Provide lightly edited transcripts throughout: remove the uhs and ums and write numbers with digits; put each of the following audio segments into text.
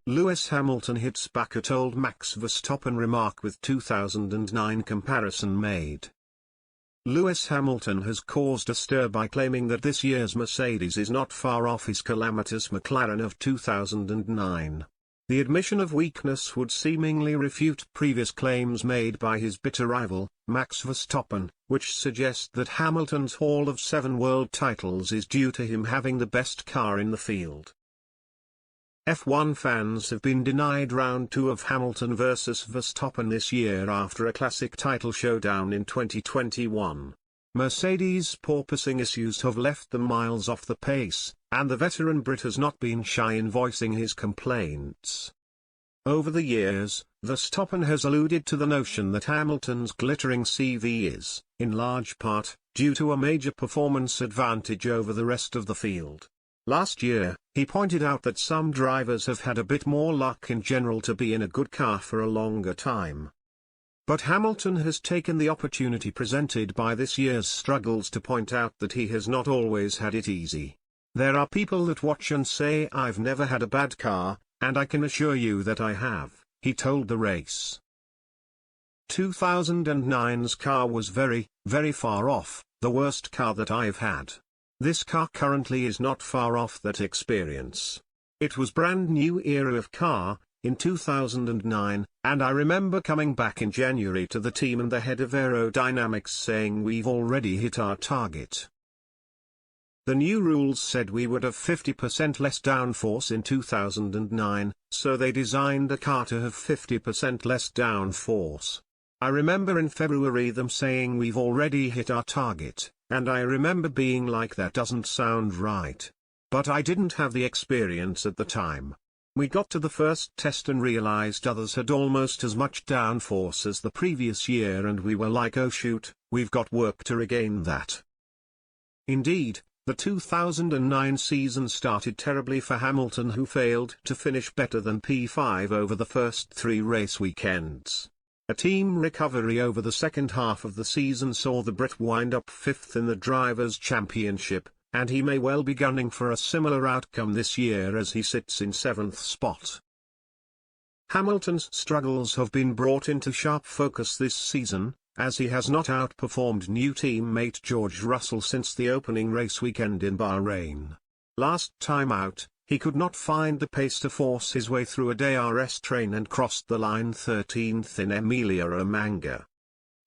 Lewis Hamilton hits back at old Max Verstappen remark with 2009 comparison made. Lewis Hamilton has caused a stir by claiming that this year's Mercedes is not far off his calamitous McLaren of 2009. The admission of weakness would seemingly refute previous claims made by his bitter rival, Max Verstappen, which suggest that Hamilton's haul of 7 world titles is due to him having the best car in the field. F1 fans have been denied round 2 of Hamilton vs Verstappen this year after a classic title showdown in 2021. Mercedes' porpoising issues have left them miles off the pace, and the veteran Brit has not been shy in voicing his complaints. Over the years, Verstappen has alluded to the notion that Hamilton's glittering CV is, in large part, due to a major performance advantage over the rest of the field. Last year, he pointed out that some drivers have had a bit more luck in general to be in a good car for a longer time. But Hamilton has taken the opportunity presented by this year's struggles to point out that he has not always had it easy. There are people that watch and say I've never had a bad car, and I can assure you that I have, he told the race. 2009's car was very, very far off, the worst car that I've had. This car currently is not far off that experience. It was brand new era of car, in 2009, and I remember coming back in January to the team and the head of aerodynamics saying we've already hit our target. The new rules said we would have 50% less downforce in 2009, so they designed a car to have 50% less downforce. I remember in February them saying we've already hit our target, and I remember being like that doesn't sound right. But I didn't have the experience at the time. We got to the first test and realized others had almost as much downforce as the previous year and we were like, oh shoot, we've got work to regain that. Indeed, the 2009 season started terribly for Hamilton, who failed to finish better than P5 over the first 3 race weekends. A team recovery over the second half of the season saw the Brit wind up 5th in the Drivers' Championship, and he may well be gunning for a similar outcome this year as he sits in 7th spot. Hamilton's struggles have been brought into sharp focus this season, as he has not outperformed new teammate George Russell since the opening race weekend in Bahrain. Last time out, he could not find the pace to force his way through a DRS train and crossed the line 13th in Emilia-Romagna.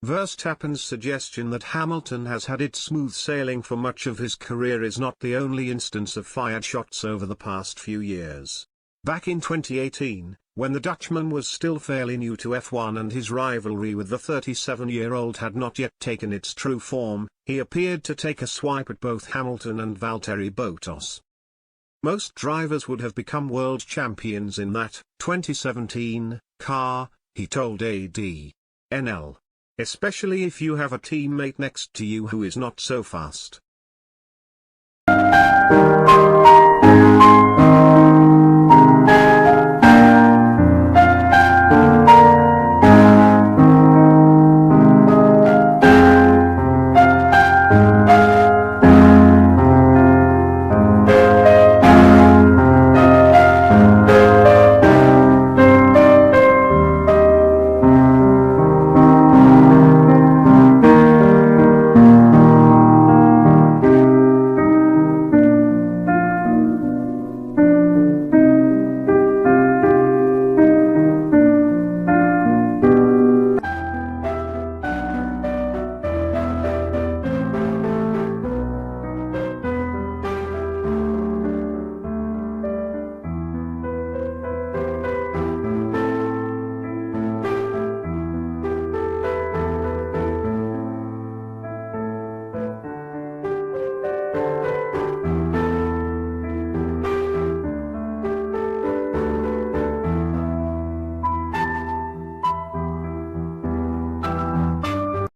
Verstappen's suggestion that Hamilton has had it smooth sailing for much of his career is not the only instance of fired shots over the past few years. Back in 2018, when the Dutchman was still fairly new to F1 and his rivalry with the 37-year-old had not yet taken its true form, he appeared to take a swipe at both Hamilton and Valtteri Bottas. Most drivers would have become world champions in that 2017 car, he told ADNL. Especially if you have a teammate next to you who is not so fast.